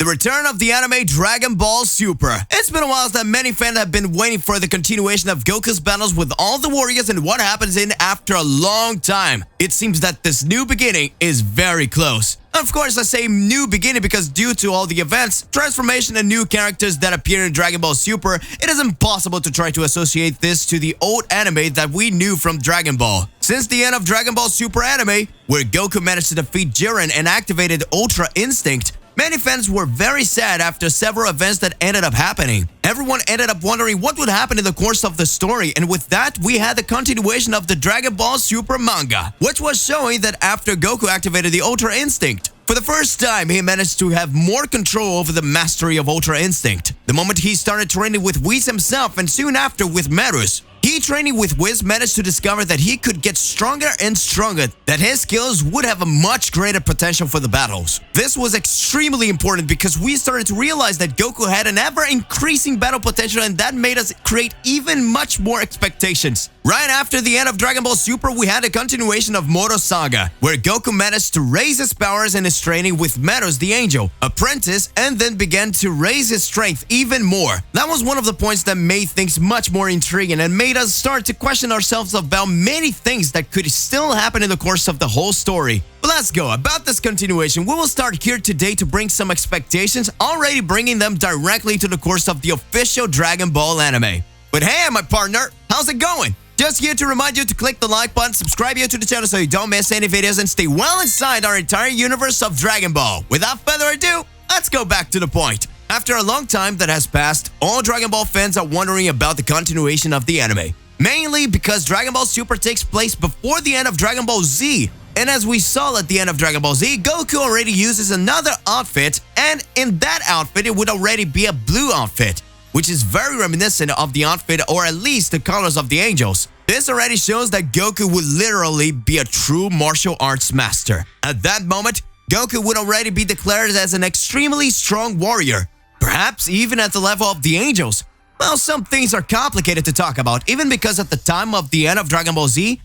the return of the anime Dragon Ball Super. It's been a while that many fans have been waiting for the continuation of Goku's battles with all the warriors and what happens in after a long time. It seems that this new beginning is very close. Of course, I say new beginning because due to all the events, transformation and new characters that appear in Dragon Ball Super, it is impossible to try to associate this to the old anime that we knew from Dragon Ball. Since the end of Dragon Ball Super anime, where Goku managed to defeat Jiren and activated Ultra Instinct, many fans were very sad after several events that ended up happening. Everyone ended up wondering what would happen in the course of the story, and with that, we had the continuation of the Dragon Ball Super manga, which was showing that after Goku activated the Ultra Instinct, for the first time, he managed to have more control over the mastery of Ultra Instinct. The moment he started training with Whis himself and soon after with Merus, he training with Whis managed to discover that he could get stronger and stronger, that his skills would have a much greater potential for the battles. This was extremely important because we started to realize that Goku had an ever-increasing battle potential, and that made us create even much more expectations. Right after the end of Dragon Ball Super, we had a continuation of Moro Saga, where Goku managed to raise his powers in his training with Meros the Angel, apprentice, and then began to raise his strength even more. That was one of the points that made things much more intriguing and made us start to question ourselves about many things that could still happen in the course of the whole story. But let's go. About this continuation, we will start here today to bring some expectations, already bringing them directly to the course of the official Dragon Ball anime. But hey, my partner, how's it going? Just here to remind you to click the like button, subscribe here to the channel so you don't miss any videos, and stay well inside our entire universe of Dragon Ball. Without further ado, let's go back to the point. After a long time that has passed, all Dragon Ball fans are wondering about the continuation of the anime. Mainly because Dragon Ball Super takes place before the end of Dragon Ball Z. And as we saw at the end of Dragon Ball Z, Goku already uses another outfit, and in that outfit it would already be a blue outfit, which is very reminiscent of the outfit, or at least the colors of the angels. This already shows that Goku would literally be a true martial arts master. At that moment, Goku would already be declared as an extremely strong warrior, perhaps even at the level of the angels. Well, some things are complicated to talk about, even because at the time of the end of Dragon Ball Z,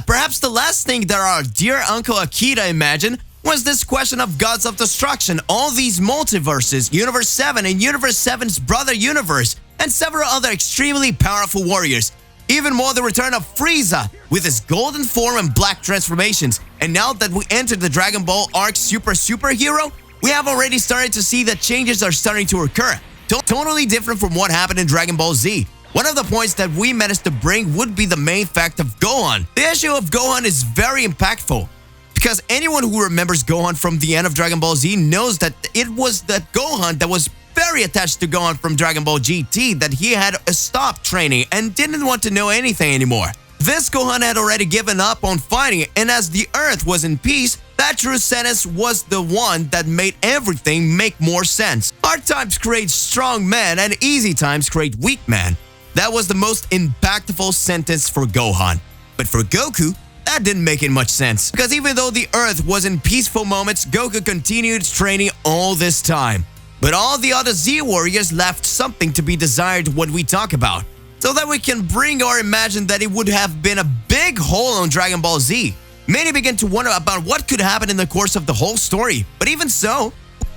perhaps the last thing that our dear Uncle Akira imagined was this question of gods of destruction, all these multiverses, Universe 7 and Universe 7's brother universe, and several other extremely powerful warriors. Even more the return of Frieza with his golden form and black transformations. And now that we entered the Dragon Ball arc Superhero, we have already started to see that changes are starting to occur. Totally different from what happened in Dragon Ball Z. One of the points that we managed to bring would be the main fact of Gohan. The issue of Gohan is very impactful, because anyone who remembers Gohan from the end of Dragon Ball Z knows that it was that Gohan that was very attached to Gohan from Dragon Ball GT, that he had stopped training and didn't want to know anything anymore. This Gohan had already given up on fighting, and as the Earth was in peace, that true sentence was the one that made everything make more sense. Hard times create strong men, and easy times create weak men. That was the most impactful sentence for Gohan. But for Goku, that didn't make it much sense, because even though the Earth was in peaceful moments, Goku continued training all this time. But all the other Z warriors left something to be desired when we talk about, so that we can bring or imagine that it would have been a big hole on Dragon Ball Z. Many begin to wonder about what could happen in the course of the whole story, but even so,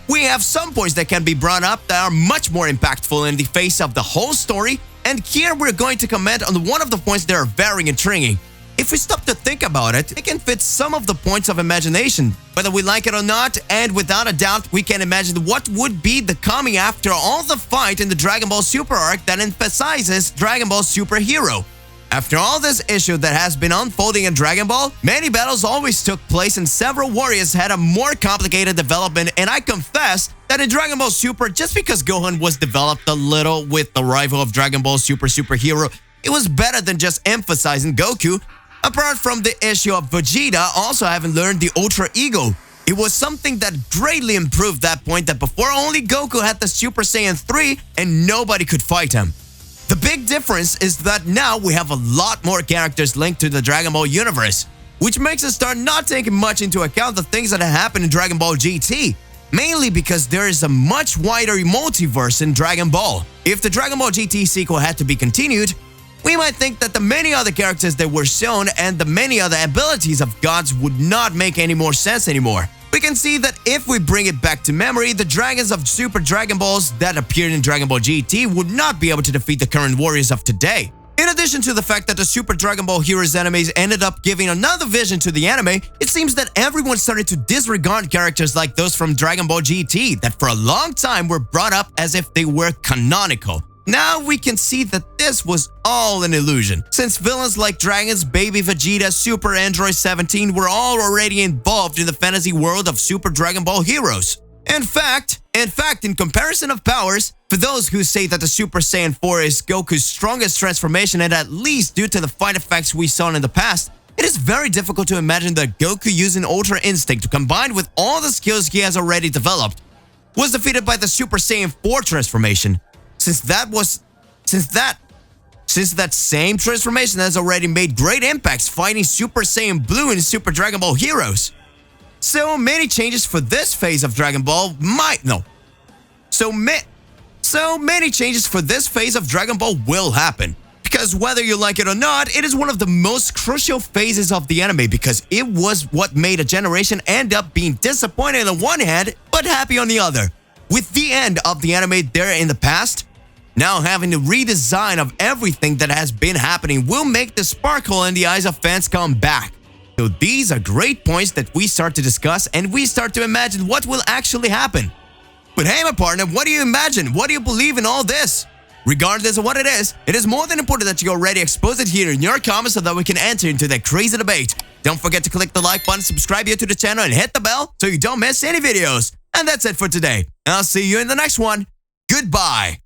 we have some points that can be brought up that are much more impactful in the face of the whole story, and here we're going to comment on one of the points that are very intriguing. If we stop to think about it, it can fit some of the points of imagination, whether we like it or not, and without a doubt, we can imagine what would be the coming after all the fight in the Dragon Ball Super arc that emphasizes Dragon Ball Superhero. After all this issue that has been unfolding in Dragon Ball, many battles always took place and several warriors had a more complicated development, and I confess that in Dragon Ball Super, just because Gohan was developed a little with the arrival of Dragon Ball Superhero, it was better than just emphasizing Goku. Apart from the issue of Vegeta also having learned the Ultra Ego, it was something that greatly improved that point that before only Goku had the Super Saiyan 3 and nobody could fight him. The big difference is that now we have a lot more characters linked to the Dragon Ball universe, which makes us start not taking much into account the things that happened in Dragon Ball GT, mainly because there is a much wider multiverse in Dragon Ball. If the Dragon Ball GT sequel had to be continued, we might think that the many other characters that were shown and the many other abilities of gods would not make any more sense anymore. We can see that if we bring it back to memory, the dragons of Super Dragon Balls that appeared in Dragon Ball GT would not be able to defeat the current warriors of today. In addition to the fact that the Super Dragon Ball Heroes animes ended up giving another vision to the anime, it seems that everyone started to disregard characters like those from Dragon Ball GT that for a long time were brought up as if they were canonical. Now we can see that this was all an illusion, since villains like Dragons, Baby Vegeta, Super Android 17 were all already involved in the fantasy world of Super Dragon Ball Heroes. In fact, in comparison of powers, for those who say that the Super Saiyan 4 is Goku's strongest transformation and at least due to the fight effects we saw in the past, it is very difficult to imagine that Goku using Ultra Instinct combined with all the skills he has already developed was defeated by the Super Saiyan 4 transformation, since that same transformation has already made great impacts fighting Super Saiyan Blue in Super Dragon Ball Heroes. So many changes for this phase of Dragon Ball will happen. Because whether you like it or not, it is one of the most crucial phases of the anime because it was what made a generation end up being disappointed on one hand, but happy on the other. With the end of the anime there in the past, now having the redesign of everything that has been happening will make the sparkle in the eyes of fans come back. So these are great points that we start to discuss and we start to imagine what will actually happen. But hey, my partner, what do you imagine? What do you believe in all this? Regardless of what it is more than important that you already expose it here in your comments so that we can enter into that crazy debate. Don't forget to click the like button, subscribe here to the channel, and hit the bell so you don't miss any videos. And that's it for today. I'll see you in the next one. Goodbye.